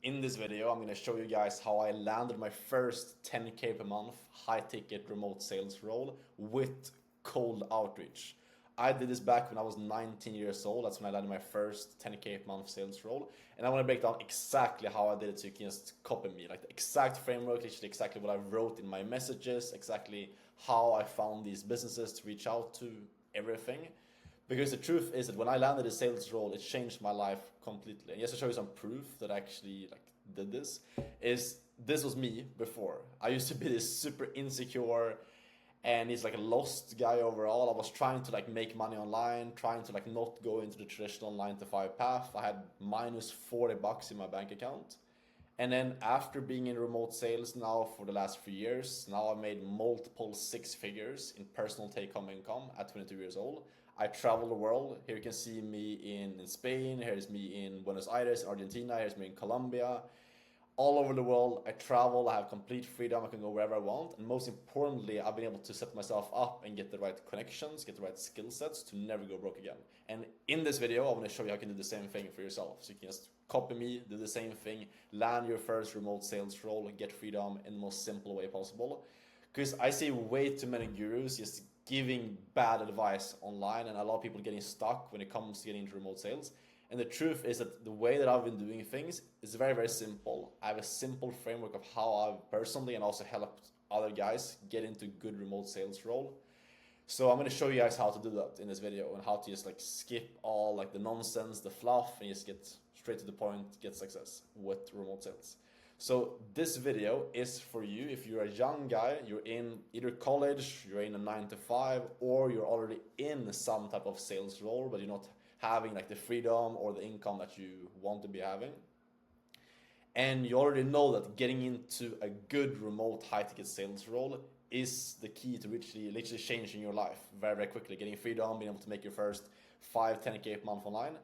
In this video, I'm going to show you guys how I landed my first 10K per month high ticket remote sales role with cold outreach. I did this back when I was 19 years old. That's when I landed my first 10K per month sales role. And I want to break down exactly how I did it so you can just copy me. Like the exact framework, literally exactly what I wrote in my messages, exactly how I found these businesses to reach out to, everything. Because the truth is that when I landed a sales role, it changed my life completely. And just to show you some proof that I actually did this, is this was me before. I used to be this super insecure and he's like a lost guy overall. I was trying to make money online, trying to not go into the traditional 9 to 5 path. I had minus $40 in my bank account. And then after being in remote sales now for the last few years, now I made multiple six figures in personal take-home income at 22 years old. I travel the world. Here you can see me in Spain. Here's me in Buenos Aires, Argentina. Here's me in Colombia. All over the world, I travel. I have complete freedom. I can go wherever I want. And most importantly, I've been able to set myself up and get the right connections, get the right skill sets to never go broke again. And in this video, I want to show you how you can do the same thing for yourself. So you can just copy me, do the same thing, land your first remote sales role, and get freedom in the most simple way possible. Because I see way too many gurus just giving bad advice online, and a lot of people getting stuck when it comes to getting into remote sales. And the truth is that the way that I've been doing things is very, very simple. I have a simple framework of how I've personally and also helped other guys get into good remote sales role. So I'm going to show you guys how to do that in this video and how to just skip all the nonsense, the fluff, and just get straight to the point, get success with remote sales. So this video is for you if you're a young guy, you're in either college, you're in a 9 to 5, or you're already in some type of sales role, but you're not having the freedom or the income that you want to be having. And you already know that getting into a good remote high ticket sales role is the key to literally changing your life very, very quickly. Getting freedom, being able to make your first 10K per month online.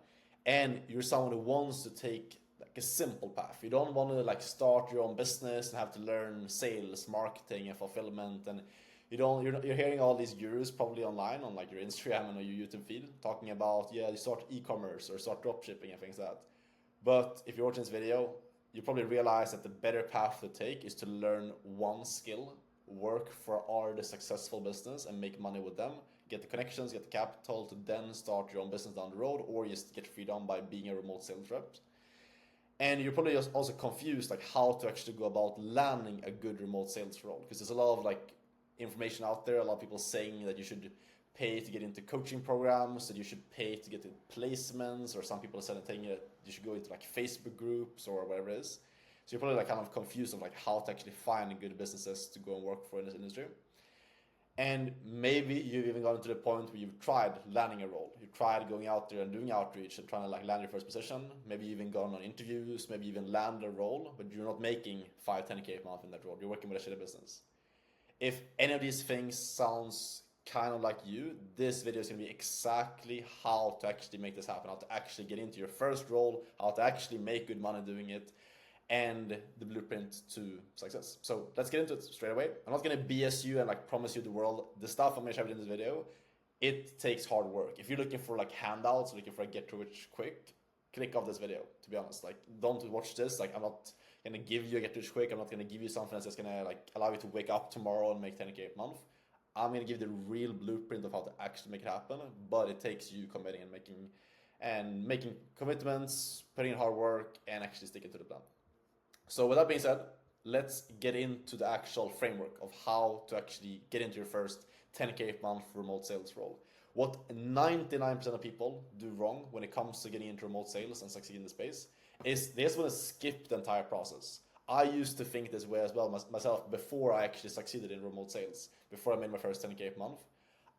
And you're someone who wants to take a simple path. You don't want to start your own business and have to learn sales, marketing, and fulfillment. And you're hearing all these gurus probably online on your Instagram and your YouTube feed talking about, yeah, you start e-commerce or start dropshipping and things like that. But if you're watching this video, you probably realize that the better path to take is to learn one skill, work for already successful business and make money with them, get the connections, get the capital to then start your own business down the road, or just get freedom by being a remote sales rep. And you're probably just also confused how to actually go about landing a good remote sales role, because there's a lot of information out there, a lot of people saying that you should pay to get into coaching programs, that you should pay to get into placements, or some people are saying that you should go into Facebook groups or whatever it is. So you're probably kind of confused of how to actually find good businesses to go and work for in this industry. And maybe you've even gotten to the point where you've tried landing a role. You've tried going out there and doing outreach and trying to land your first position. Maybe you've even gone on interviews, maybe even land a role, but you're not making 10K per month in that role. You're working with a shitty business. If any of these things sounds kind of like you, this video is going to be exactly how to actually make this happen, how to actually get into your first role, how to actually make good money doing it, and the blueprint to success. So let's get into it straight away. I'm not going to BS you and promise you the world. The stuff I'm going to share in this video, it takes hard work. If you're looking for handouts, looking for a get rich quick, click off this video, to be honest. Don't watch this. I'm not going to give you a get rich quick. I'm not going to give you something that's just going to allow you to wake up tomorrow and make 10K a month. I'm going to give you the real blueprint of how to actually make it happen, but it takes you committing and making commitments, putting in hard work, and actually sticking to the plan. So with that being said, let's get into the actual framework of how to actually get into your first 10K per month remote sales role. What 99% of people do wrong when it comes to getting into remote sales and succeed in the space is they just want to skip the entire process. I used to think this way as well myself before I actually succeeded in remote sales, before I made my first 10K per month.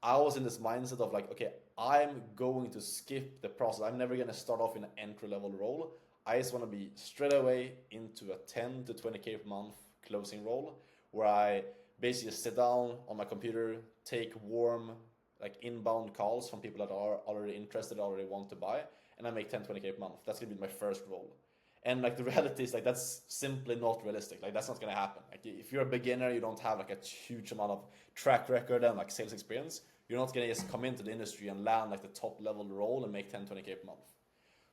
I was in this mindset of okay, I'm going to skip the process. I'm never going to start off in an entry level role. I just want to be straight away into a 10 to 20K per month closing role where I basically just sit down on my computer, take warm inbound calls from people that are already interested, already want to buy, and I make 10, 20K per month. That's going to be my first role. And the reality is that's simply not realistic. That's not going to happen. If you're a beginner, you don't have a huge amount of track record and sales experience, you're not going to just come into the industry and land the top level role and make 10, 20K per month.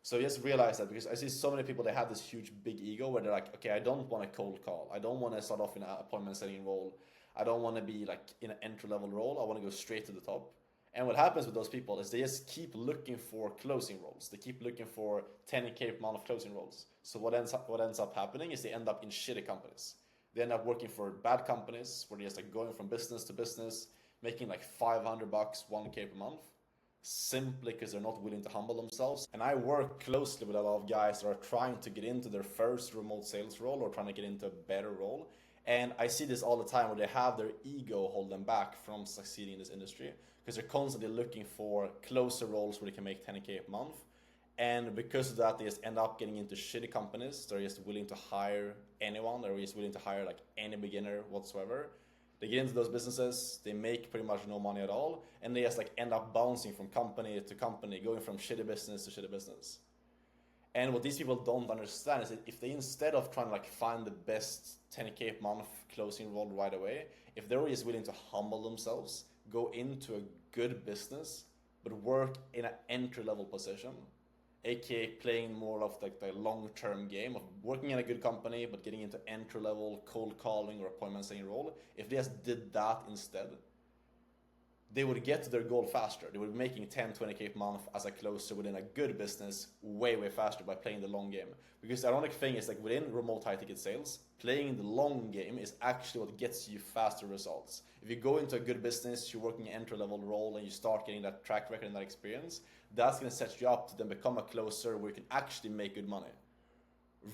So just realize that, because I see so many people, they have this huge big ego where they're like, okay, I don't want a cold call. I don't want to start off in an appointment setting role. I don't want to be like in an entry level role. I want to go straight to the top. And what happens with those people is they just keep looking for closing roles. They keep looking for 10K per month of closing roles. So what ends up happening is they end up in shitty companies. They end up working for bad companies where they're just like going from business to business, making like $500, 1K per month, simply because they're not willing to humble themselves. And I work closely with a lot of guys that are trying to get into their first remote sales role or trying to get into a better role. And I see this all the time where they have their ego hold them back from succeeding in this industry because they're constantly looking for closer roles where they can make 10K a month. And because of that, they just end up getting into shitty companies. They're just willing to hire anyone. They're just willing to hire like any beginner whatsoever. They get into those businesses, they make pretty much no money at all, and they just like end up bouncing from company to company, going from shitty business to shitty business. And what these people don't understand is that if they, instead of trying to like find the best 10K a month closing role right away, if they're just willing to humble themselves, go into a good business, but work in an entry level position, aka playing more of like the long-term game of working in a good company but getting into entry-level cold calling or appointment setting role, if they just did that instead, they would get to their goal faster. They would be making 10, 20K per month as a closer within a good business way faster by playing the long game. Because the ironic thing is, like, within remote high ticket sales, playing the long game is actually what gets you faster results. If you go into a good business, you're working an entry level role and you start getting that track record and that experience, that's going to set you up to then become a closer where you can actually make good money.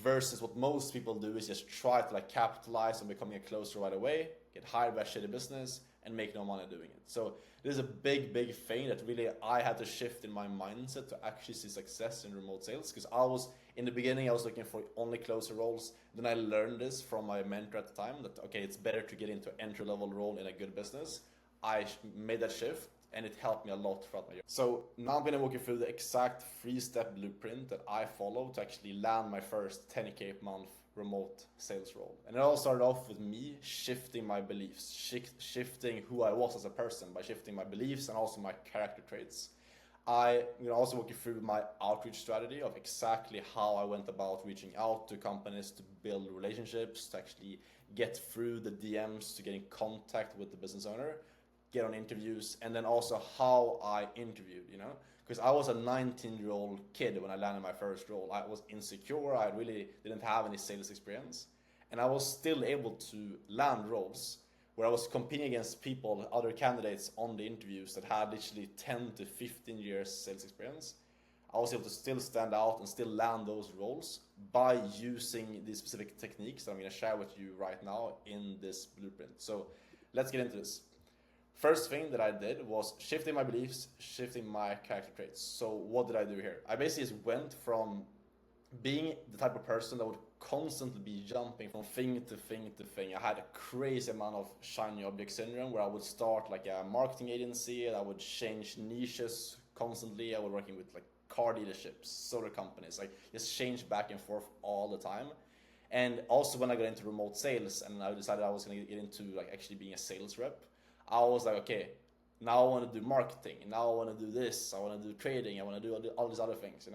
Versus what most people do is just try to like capitalize on becoming a closer right away, get hired by a shitty business, and make no money doing it. So there's a big thing that really I had to shift in my mindset to actually see success in remote sales. Because in the beginning, I was looking for only closer roles. Then I learned this from my mentor at the time that, okay, it's better to get into an entry level role in a good business. I made that shift and it helped me a lot throughout my year. So now I'm going to walk you through the exact 3-step blueprint that I follow to actually land my first 10K per month remote sales role. And it all started off with me shifting my beliefs, shifting who I was as a person by shifting my beliefs and also my character traits. I'm going to also walk you through my outreach strategy of exactly how I went about reaching out to companies to build relationships, to actually get through the DMs, to get in contact with the business owner, get on interviews, and then also how I interviewed, because I was a 19-year-old kid when I landed my first role. I was insecure. I really didn't have any sales experience, and I was still able to land roles where I was competing against people, other candidates on the interviews that had literally 10 to 15 years sales experience. I was able to still stand out and still land those roles by using these specific techniques that I'm going to share with you right now in this blueprint. So let's get into this. First thing that I did was shifting my beliefs, shifting my character traits. So what did I do here? I basically just went from being the type of person that would constantly be jumping from thing to thing to thing. I had a crazy amount of shiny object syndrome where I would start like a marketing agency and I would change niches constantly. I was working with like car dealerships, solar companies, like just change back and forth all the time. And also when I got into remote sales and I decided I was going to get into like actually being a sales rep, I was like, okay, now I want to do marketing. Now I want to do this. I want to do trading. I want to do all these other things,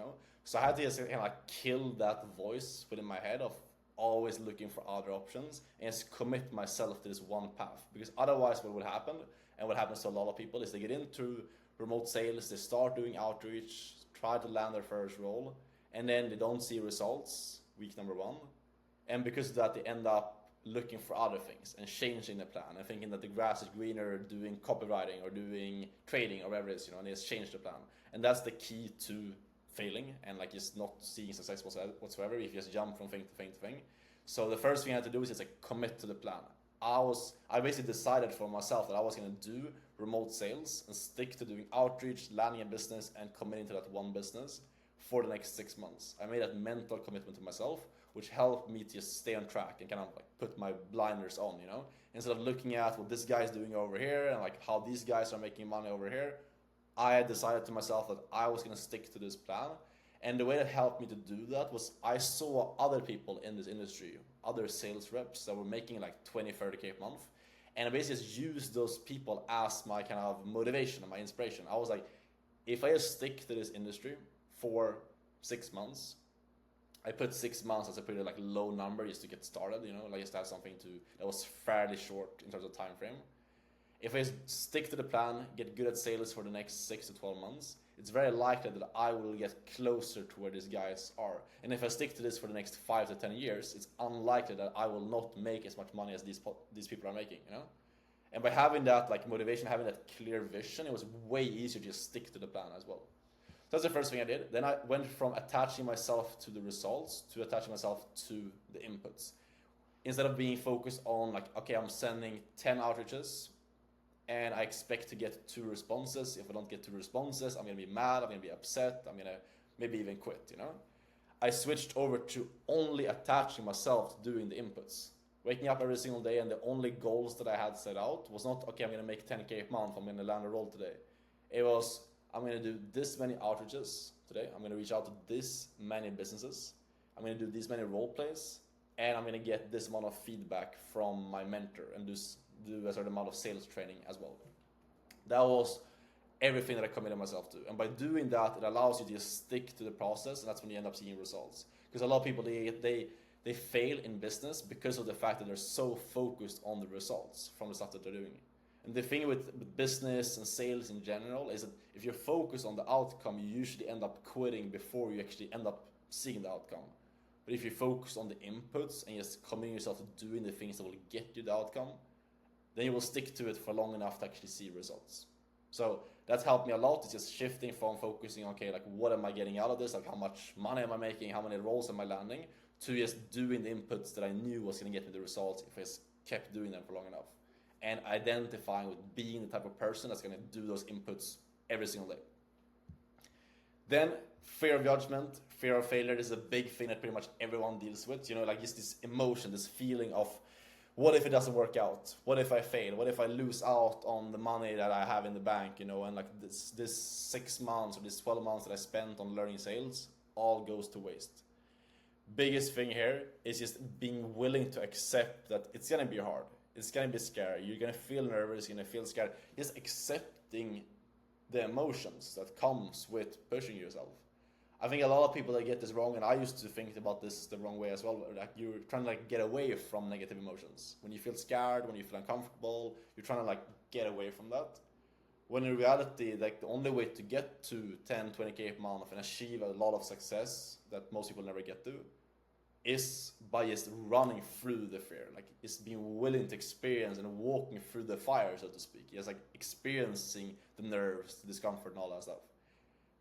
So I had to just kind of like kill that voice within my head of always looking for other options and just commit myself to this one path. Because otherwise what would happen, and what happens to a lot of people, is they get into remote sales, they start doing outreach, try to land their first role, and then they don't see results week number 1. And because of that, they end up looking for other things and changing the plan and thinking that the grass is greener doing copywriting or doing trading or whatever it is, and they just change the plan. And that's the key to failing and like just not seeing success whatsoever if you just jump from thing to thing to thing. So the first thing I had to do is just like commit to the plan. I basically decided for myself that I was going to do remote sales and stick to doing outreach, landing a business, and committing to that one business for the next 6 months. I made that mental commitment to myself, which helped me to just stay on track and kind of like put my blinders on, instead of looking at what this guy is doing over here and like how these guys are making money over here. I had decided to myself that I was going to stick to this plan. And the way that helped me to do that was I saw other people in this industry, other sales reps that were making like 20, 30K a month. And I basically just used those people as my kind of motivation and my inspiration. I was like, if I just stick to this industry for 6 months. I put 6 months as a pretty like low number just to get started, like just to have something that was fairly short in terms of time frame. If I stick to the plan, get good at sales for the next 6 to 12 months, it's very likely that I will get closer to where these guys are. And if I stick to this for the next 5 to 10 years, it's unlikely that I will not make as much money as these people are making, And by having that like motivation, having that clear vision, it was way easier to just stick to the plan as well. That's the first thing I did. Then I went from attaching myself to the results to attaching myself to the inputs. Instead of being focused on like, okay, I'm sending 10 outreaches and I expect to get 2 responses. If I don't get 2 responses, I'm gonna be mad, I'm gonna be upset, I'm gonna maybe even quit, I switched over to only attaching myself to doing the inputs. Waking up every single day, and the only goals that I had set out was not, okay, I'm gonna make 10K a month, I'm gonna land a role today. It was, I'm gonna do this many outreaches today, I'm gonna reach out to this many businesses, I'm gonna do this many role plays, and I'm gonna get this amount of feedback from my mentor and do a certain amount of sales training as well. That was everything that I committed myself to. And by doing that, it allows you to just stick to the process, and that's when you end up seeing results. Because a lot of people, they fail in business because of the fact that they're so focused on the results from the stuff that they're doing. And the thing with business and sales in general is that if you're focused on the outcome, you usually end up quitting before you actually end up seeing the outcome. But if you focus on the inputs and just committing yourself to doing the things that will get you the outcome, then you will stick to it for long enough to actually see results. So that's helped me a lot. It's just shifting from focusing on, okay, like what am I getting out of this? Like how much money am I making? How many roles am I landing? To just doing the inputs that I knew was going to get me the results if I just kept doing them for long enough. And identifying with being the type of person that's going to do those inputs every single day. Then fear of judgment, fear of failure is a big thing that pretty much everyone deals with. Like just this emotion, this feeling of, what if it doesn't work out? What if I fail? What if I lose out on the money that I have in the bank? And like this 6 months or this 12 months that I spent on learning sales all goes to waste. Biggest thing here is just being willing to accept that it's gonna be hard. It's gonna be scary. You're gonna feel nervous. You're gonna feel scared. Just accepting the emotions that comes with pushing yourself. I think a lot of people that get this wrong, and I used to think about this the wrong way as well. Like you're trying to get away from negative emotions. When you feel scared, when you feel uncomfortable, you're trying to get away from that. When in reality, the only way to get to 10, 20K a month and achieve a lot of success that most people never get to is by just running through the fear. Just being willing to experience and walking through the fire, so to speak. Just experiencing the nerves, the discomfort, and all that stuff.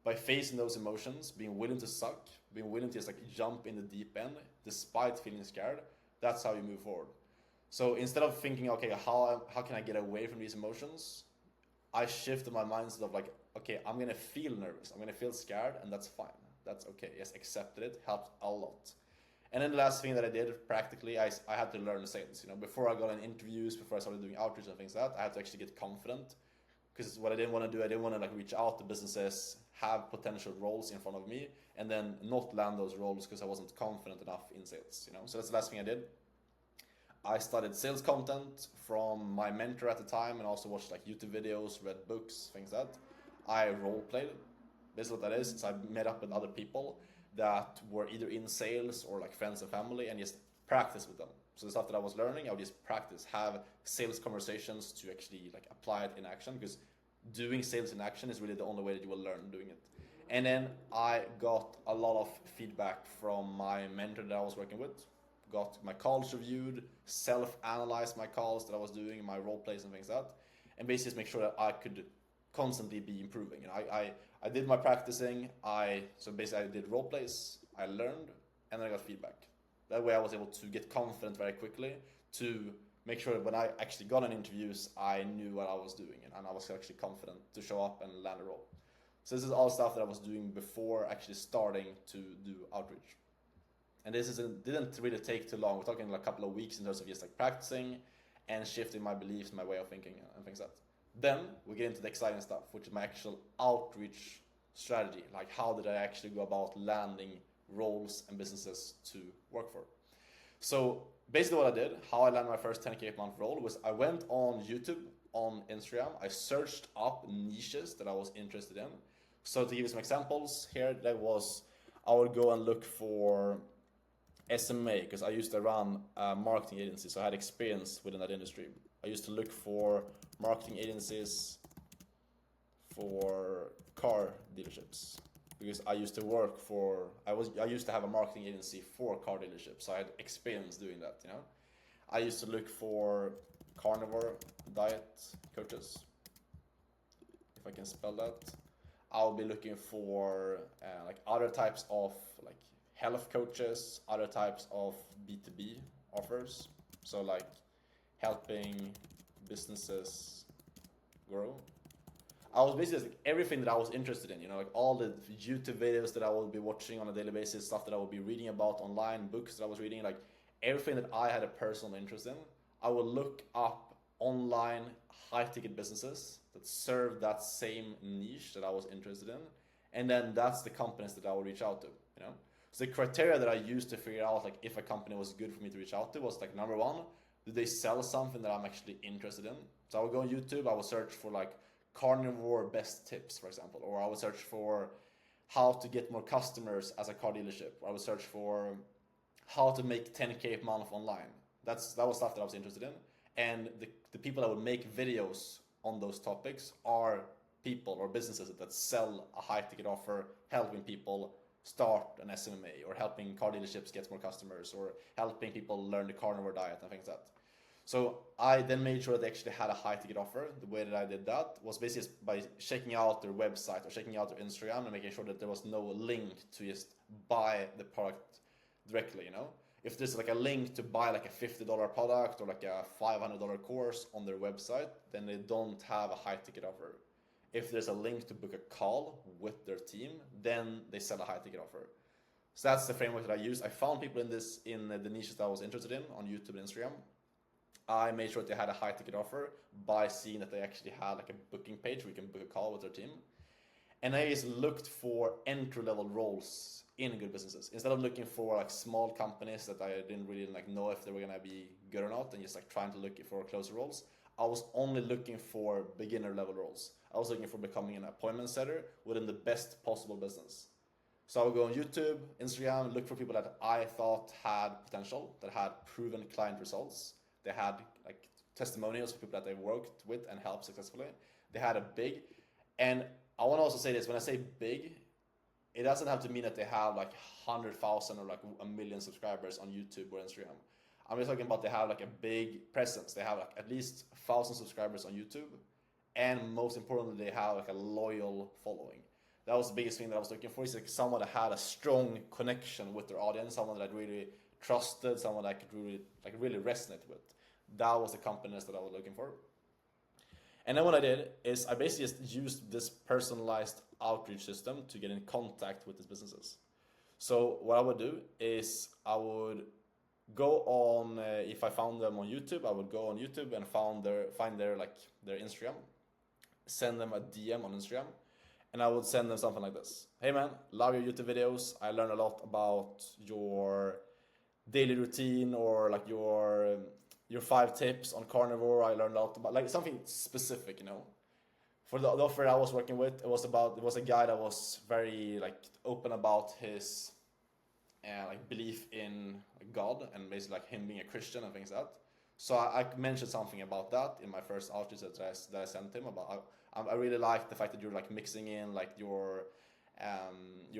By facing those emotions, being willing to suck, being willing to just jump in the deep end despite feeling scared, that's how you move forward. So instead of thinking, okay, how can I get away from these emotions, I shifted my mindset of okay, I'm gonna feel nervous, I'm gonna feel scared, and that's fine. That's okay. Just accepted it, helped a lot. And then the last thing that I did practically, I had to learn sales. Before I got in interviews, before I started doing outreach and things like that, I had to actually get confident. Because what I didn't want to do, I didn't want to reach out to businesses, have potential roles in front of me, and then not land those roles because I wasn't confident enough in sales. So that's the last thing I did. I studied sales content from my mentor at the time, and also watched YouTube videos, read books, things like that. I role played. Basically what that is I met up with other people that were either in sales or friends and family, and just practice with them. So the stuff that I was learning, I would just practice, have sales conversations to actually apply it in action, because doing sales in action is really the only way that you will learn doing it. And then I got a lot of feedback from my mentor that I was working with, got my calls reviewed, self-analyzed my calls that I was doing, my role plays and things like that, and basically just make sure that I could constantly be improving. I did my practicing, so basically I did role plays, I learned, and then I got feedback. That way I was able to get confident very quickly to make sure that when I actually got on interviews, I knew what I was doing, and I was actually confident to show up and land a role. So this is all stuff that I was doing before actually starting to do outreach. And this didn't really take too long. We're talking a couple of weeks in terms of just practicing and shifting my beliefs, my way of thinking and things like that. Then we get into the exciting stuff, which is my actual outreach strategy. How did I actually go about landing roles and businesses to work for? So basically what I did, how I landed my first 10K a month role, was I went on YouTube, on Instagram, I searched up niches that I was interested in. So to give you some examples here, I would go and look for SMA because I used to run a marketing agency, so I had experience within that industry. I used to look for marketing agencies for car dealerships because I used to work for I used to have a marketing agency for car dealerships, so I had experience doing that. I used to look for carnivore diet coaches, if I can spell that. I'll be looking for like other types of like health coaches, other types of B2B offers. So like helping businesses grow. I was basically like everything that I was interested in, like all the YouTube videos that I would be watching on a daily basis, stuff that I would be reading about online, books that I was reading, like everything that I had a personal interest in, I would look up online high ticket businesses that serve that same niche that I was interested in, and then that's the companies that I would reach out to. So the criteria that I used to figure out like if a company was good for me to reach out to was like, number one, do they sell something that I'm actually interested in? So I would go on YouTube, I would search for like carnivore best tips, for example, or I would search for how to get more customers as a car dealership, or I would search for how to make 10K a month online. That was stuff that I was interested in, and the people that would make videos on those topics are people or businesses that sell a high ticket offer, helping people start an SMMA, or helping car dealerships get more customers, or helping people learn the carnivore diet and things like that. So I then made sure that they actually had a high ticket offer. The way that I did that was basically by checking out their website or checking out their Instagram and making sure that there was no link to just buy the product directly. If there's like a link to buy like a $50 product or like a $500 course on their website, then they don't have a high ticket offer. If there's a link to book a call with their team, then they sell a high ticket offer. So that's the framework that I used. I found people in the niches that I was interested in on YouTube and Instagram. I made sure that they had a high ticket offer by seeing that they actually had like a booking page where you can book a call with their team. And I just looked for entry level roles in good businesses instead of looking for like small companies that I didn't really like know if they were gonna be good or not, and just like trying to look for closer roles. I was only looking for beginner level roles. I was looking for becoming an appointment setter within the best possible business. So I would go on YouTube, Instagram, look for people that I thought had potential, that had proven client results. They had like testimonials of people that they worked with and helped successfully. They had a big, and I want to also say this, when I say big, it doesn't have to mean that they have like 100,000 or like a million subscribers on YouTube or Instagram. I'm just talking about they have like a big presence. They have like at least 1,000 subscribers on YouTube, and most importantly, they have like a loyal following. That was the biggest thing that I was looking for. Is like someone that had a strong connection with their audience, someone that I really trusted, someone that I could really resonate with. That was the companies that I was looking for. And then what I did is I basically just used this personalized outreach system to get in contact with these businesses. So what I would do is I would go on, if I found them on YouTube, I would go on YouTube and find their Instagram, send them a DM on Instagram, and I would send them something like this. Hey man, love your YouTube videos. I learned a lot about your daily routine, or like your 5 tips on carnivore. I learned a lot about like something specific. For the offer I was working with, it was a guy that was very like open about his like belief in God, and basically like him being a Christian and things like that. So I mentioned something about that in my first outreach that I sent him about. I really like the fact that you're like mixing in like your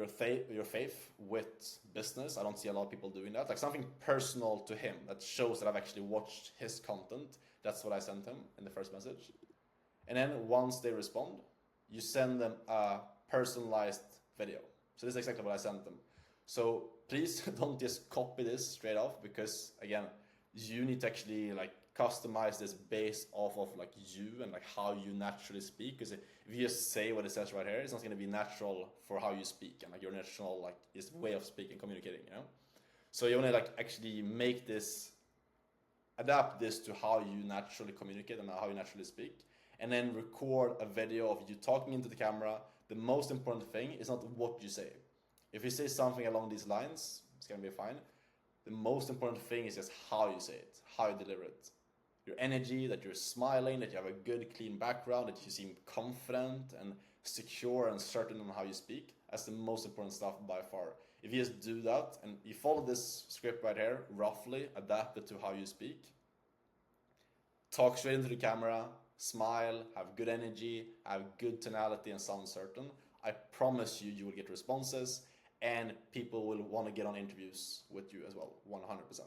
faith with business. I don't see a lot of people doing that. Like something personal to him that shows that I've actually watched his content. That's what I sent him in the first message. And then once they respond, you send them a personalized video. So this is exactly what I sent them. So please don't just copy this straight off, because again, you need to actually like customize this based off of like you and like how you naturally speak. Because if you just say what it says right here, it's not going to be natural for how you speak and like your natural like is way of speaking, communicating. So you want to like actually adapt this to how you naturally communicate and how you naturally speak, and then record a video of you talking into the camera. The most important thing is not what you say. If you say something along these lines, it's going to be fine. The most important thing is just how you say it, how you deliver it. Your energy, that you're smiling, that you have a good, clean background, that you seem confident and secure and certain on how you speak. That's the most important stuff by far. If you just do that and you follow this script right here, roughly adapt it to how you speak, talk straight into the camera, smile, have good energy, have good tonality, and sound certain, I promise you, you will get responses, and people will want to get on interviews with you as well, 100%.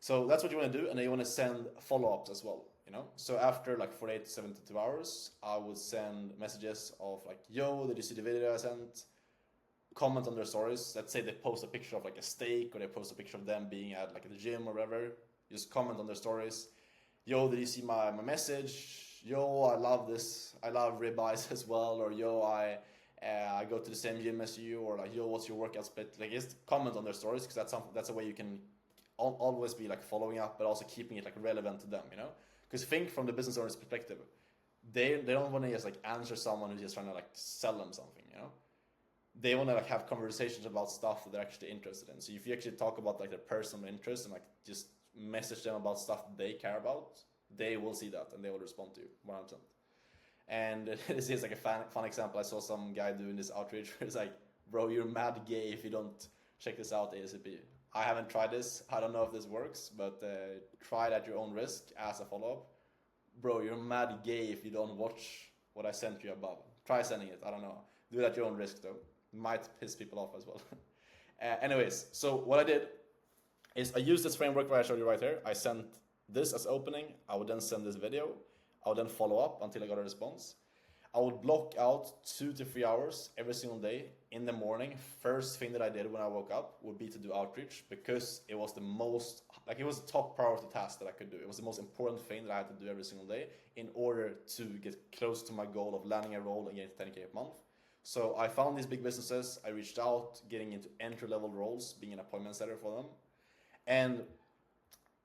So that's what you want to do, and then you want to send follow-ups as well, you know? So after like 48 to 72 hours, I would send messages of like, yo, did you see the video I sent? Comment on their stories. Let's say they post a picture of like a steak, or they post a picture of them being at like the gym or whatever. Just comment on their stories. Yo, did you see my message? Yo, I love this. I love ribeyes as well. Or yo, I go to the same gym as you. Or like, yo, what's your workout split? Like, just comment on their stories, because that's a way you can always be like following up, but also keeping it like relevant to them, you know? Because think from the business owner's perspective, they don't want to just like answer someone who's just trying to like sell them something, you know? They want to like have conversations about stuff that they're actually interested in. So if you actually talk about like their personal interest and like just message them about stuff they care about, they will see that and they will respond to you 100%. And this is like a fun example. I saw some guy doing this outreach where it's like, bro, you're mad gay if you don't check this out ASAP. I haven't tried this. I don't know if this works, but try it at your own risk as a follow-up. Bro, you're mad gay if you don't watch what I sent you above. Try sending it. I don't know. Do it at your own risk though. Might piss people off as well. Anyways, so what I did is I used this framework where I showed you right here. I sent this as opening. I would then send this video. I would then follow up until I got a response. I would block out 2 to 3 hours every single day in the morning. First thing that I did when I woke up would be to do outreach, because it was the most, like, it was the top priority task that I could do. It was the most important thing that I had to do every single day in order to get close to my goal of landing a role and getting to 10K a month. So I found these big businesses. I reached out, getting into entry-level roles, being an appointment setter for them. And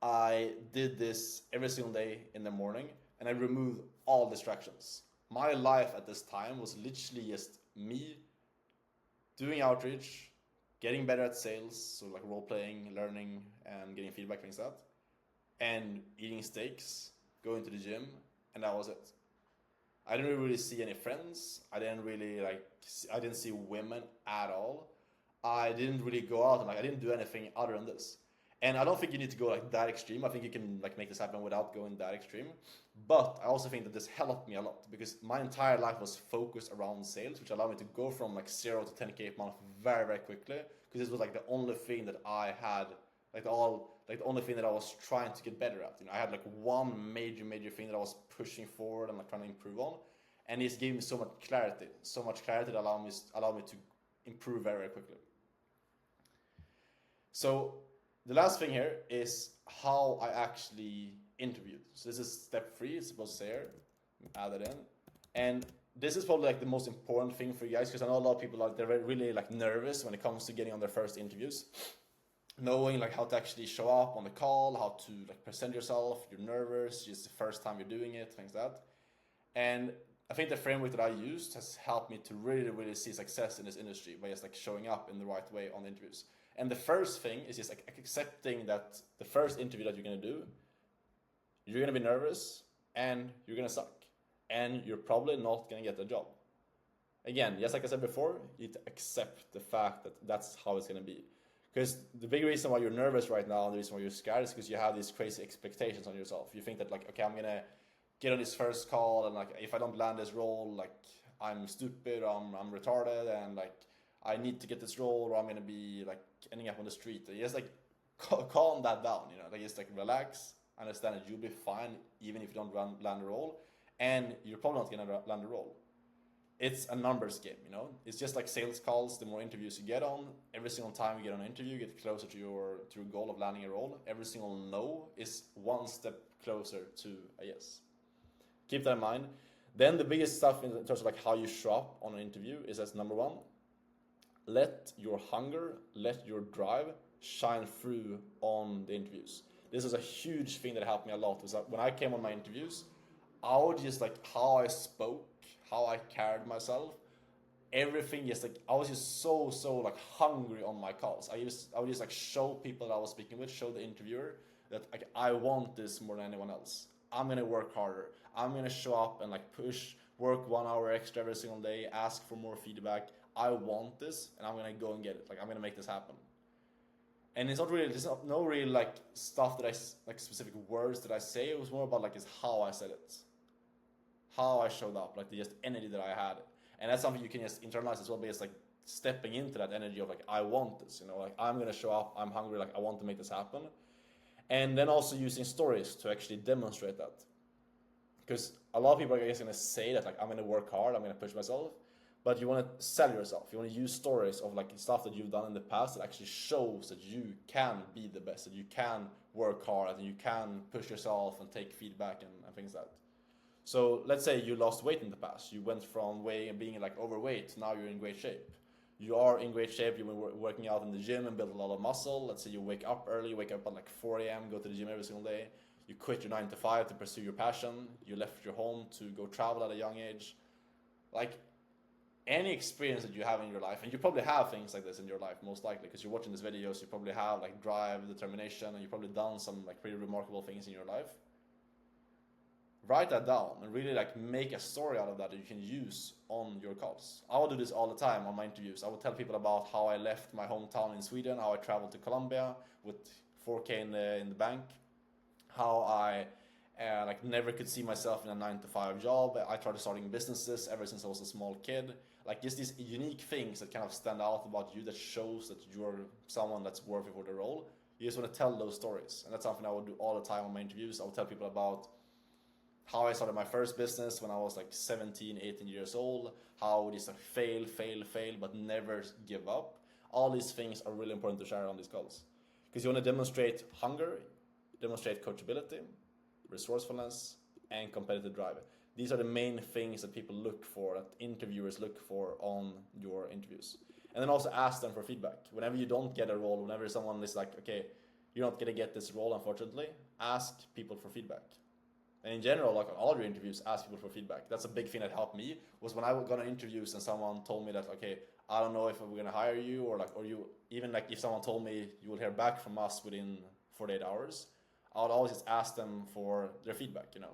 I did this every single day in the morning, and I removed all distractions. My life at this time was literally just me doing outreach, getting better at sales, so like role playing, learning, and getting feedback, things like that, and eating steaks, going to the gym, and that was it. I didn't really see any friends. I didn't see women at all. I didn't really go out and I didn't do anything other than this. And I don't think you need to go like that extreme. I think you can like make this happen without going that extreme. But I also think that this helped me a lot, because my entire life was focused around sales, which allowed me to go from like 0 to 10K a month very, very quickly. Because this was like the only thing that I had, the only thing that I was trying to get better at. You know, I had like one major thing that I was pushing forward and like trying to improve on. And it's gave me so much clarity that allowed me to improve very, very quickly. So the last thing here is how I actually interviewed. So this is step 3, it's supposed to say here, add it in. And this is probably like the most important thing for you guys, because I know a lot of people they're really like nervous when it comes to getting on their first interviews. Knowing like how to actually show up on the call, how to like present yourself, you're nervous, it's the first time you're doing it, things like that. And I think the framework that I used has helped me to really, really see success in this industry by just like showing up in the right way on the interviews. And the first thing is just like accepting that the first interview that you're gonna do, you're gonna be nervous and you're gonna suck. And you're probably not gonna get the job. Again, just like I said before, you need to accept the fact that that's how it's gonna be. Because the big reason why you're nervous right now and the reason why you're scared is because you have these crazy expectations on yourself. You think that like, okay, I'm gonna get on this first call, and like if I don't land this role, like I'm stupid, I'm retarded, and like I need to get this role, or I'm gonna be like ending up on the street. You just like calm that down, you know, like just like relax, understand that you'll be fine even if you don't land a role, and you're probably not gonna land a role. It's a numbers game, you know. It's just like sales calls. The more interviews you get on, every single time you get on an interview, you get closer to your goal of landing a role. Every single no is one step closer to a yes. Keep that in mind. Then the biggest stuff in terms of like how you show up on an interview is as number 1, let your hunger, let your drive shine through on the interviews. This is a huge thing that helped me a lot. Was that when I came on my interviews, I would just like how I spoke, how I carried myself, everything. Just like I was just so like hungry on my calls. I would just like show people that I was speaking with, show the interviewer that like I want this more than anyone else. I'm gonna work harder. I'm gonna show up and like push, work 1 hour extra every single day, ask for more feedback. I want this, and I'm gonna go and get it. Like I'm gonna make this happen. And it's not really, there's not, no real like stuff that like specific words that I say. It was more about like is how I said it, how I showed up, like the just energy that I had. And that's something you can just internalize as well, but it's like stepping into that energy of like I want this, you know, like I'm gonna show up, I'm hungry, like I want to make this happen. And then also using stories to actually demonstrate that. Because a lot of people are just gonna say that like I'm gonna work hard, I'm gonna push myself, but you want to sell yourself. You want to use stories of like stuff that you've done in the past that actually shows that you can be the best, that you can work hard, and you can push yourself and take feedback and things like that. So let's say you lost weight in the past. You went from being like overweight, now you're in great shape. You are in great shape, you've been working out in the gym and built a lot of muscle. Let's say you wake up early, wake up at like 4 a.m., go to the gym every single day. You quit your 9 to 5 to pursue your passion. You left your home to go travel at a young age. Like any experience that you have in your life, and you probably have things like this in your life, most likely, because you're watching these videos, you probably have like drive, determination, and you've probably done some like pretty remarkable things in your life. Write that down and really like make a story out of that you can use on your calls. I will do this all the time on my interviews. I will tell people about how I left my hometown in Sweden, how I traveled to Colombia with 4K in the bank, how I like never could see myself in a 9 to 5 job. I started starting businesses ever since I was a small kid. Like just these unique things that kind of stand out about you, that shows that you're someone that's worthy for the role. You just want to tell those stories, and that's something I will do all the time on my interviews. I will tell people about how I started my first business when I was like 17, 18 years old, how just like fail, but never give up. All these things are really important to share on these calls, because you want to demonstrate hunger, demonstrate coachability, resourcefulness, and competitive drive. These are the main things that people look for, that interviewers look for on your interviews. And then also ask them for feedback. Whenever you don't get a role, whenever someone is like, okay, you're not going to get this role, unfortunately, ask people for feedback. And in general, like on all your interviews, ask people for feedback. That's a big thing that helped me, was when I got on interviews and someone told me that, okay, I don't know if we're going to hire you, or you, even like if someone told me you will hear back from us within 48 hours, I would always just ask them for their feedback, you know.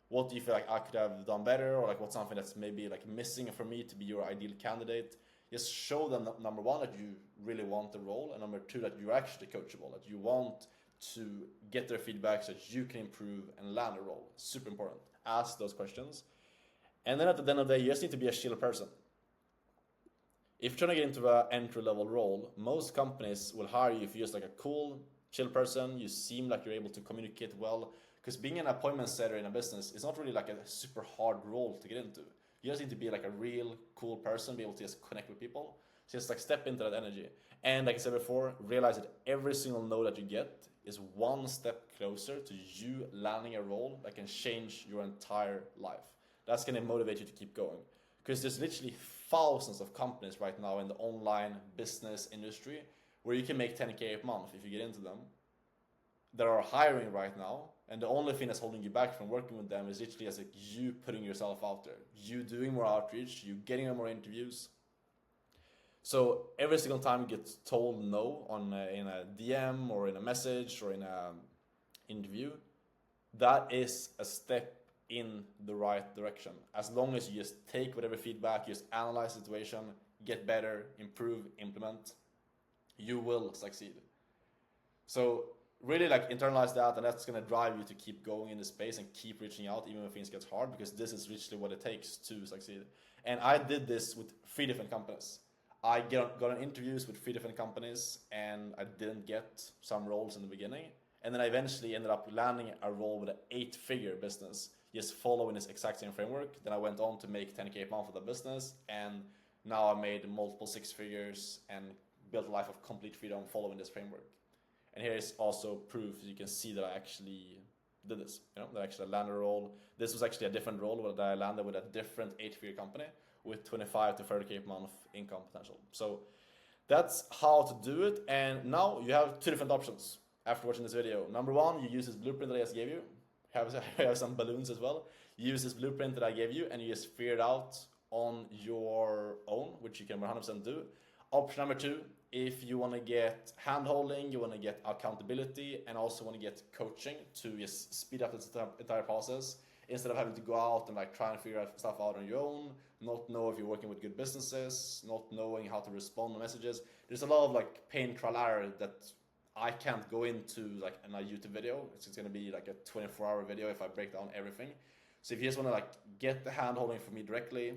What do you feel like I could have done better, or like what's something that's maybe like missing for me to be your ideal candidate? Just show them, number one, that you really want the role, and number two, that you're actually coachable, that you want to get their feedback so that you can improve and land a role. Super important. Ask those questions. And then at the end of the day, you just need to be a chill person. If you're trying to get into an entry-level role, most companies will hire you if you're just like a cool, chill person. You seem like you're able to communicate well. Because being an appointment setter in a business is not really like a super hard role to get into. You just need to be like a real cool person, be able to just connect with people. So just like step into that energy. And like I said before, realize that every single no that you get is one step closer to you landing a role that can change your entire life. That's going to motivate you to keep going. Because there's literally thousands of companies right now in the online business industry where you can make 10K a month if you get into them, that are hiring right now. And the only thing that's holding you back from working with them is literally as like you putting yourself out there, you doing more outreach, you getting more interviews. So every single time you get told no in a DM or in a message or in an interview, that is a step in the right direction. As long as you just take whatever feedback, you just analyze the situation, get better, improve, implement, you will succeed. So really like internalize that, and that's going to drive you to keep going in the space and keep reaching out even when things get hard, because this is literally what it takes to succeed. And I did this with 3 different companies. I got on interviews with 3 different companies, and I didn't get some roles in the beginning. And then I eventually ended up landing a role with an 8-figure business, just following this exact same framework. Then I went on to make 10K a month for the business, and now I made multiple 6 figures and built a life of complete freedom following this framework. And here is also proof. You can see that I actually did this, you know, that I actually landed a role. This was actually a different role that I landed with a different 8-figure company with 25 to 30K per month income potential. So that's how to do it. And now you have 2 different options after watching this video. Number 1, you use this blueprint that I just gave you. Have some balloons as well. You use this blueprint that I gave you, and you just figure it out on your own, which you can 100% do. Option number 2, if you want to get hand-holding, you want to get accountability, and also want to get coaching to just speed up the entire process, instead of having to go out and like try and figure out stuff out on your own, not know if you're working with good businesses, not knowing how to respond to messages. There's a lot of like pain trial error that I can't go into like in a YouTube video. It's gonna be like a 24-hour video if I break down everything. So if you just wanna like get the hand holding from me directly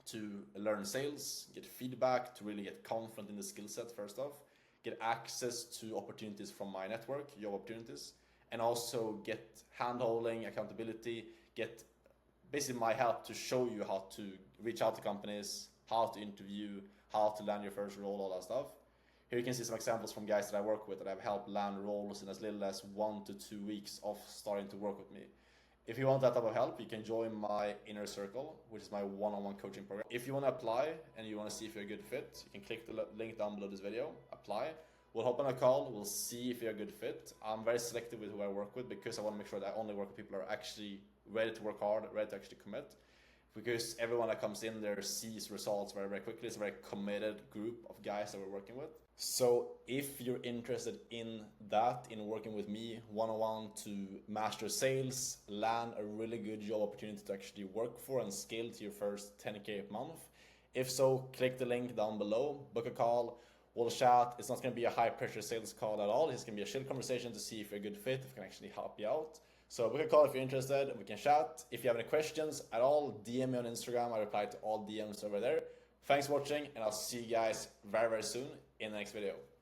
to learn sales, get feedback, to really get confident in the skill set first off, get access to opportunities from my network, job opportunities, and also get hand holding, accountability, get basically my help to show you how to reach out to companies, how to interview, how to land your first role, all that stuff. Here you can see some examples from guys that I work with that I've helped land roles in as little as 1 to 2 weeks of starting to work with me. If you want that type of help, you can join my Inner Circle, which is my one-on-one coaching program. If you want to apply and you want to see if you're a good fit, you can click the link down below this video, apply. We'll hop on a call, we'll see if you're a good fit. I'm very selective with who I work with because I want to make sure that I only work with people who are actually ready to work hard, ready to actually commit. Because everyone that comes in there sees results very, very quickly. It's a very committed group of guys that we're working with. So if you're interested in that, in working with me one-on-one to master sales, land a really good job opportunity to actually work for and scale to your first 10K a month, if so, click the link down below, book a call, we'll chat. It's not going to be a high pressure sales call at all. It's going to be a chill conversation to see if you're a good fit, if I can actually help you out. So book a call if you're interested, we can chat. If you have any questions at all, DM me on Instagram. I reply to all DMs over there. Thanks for watching, and I'll see you guys very, very soon in the next video.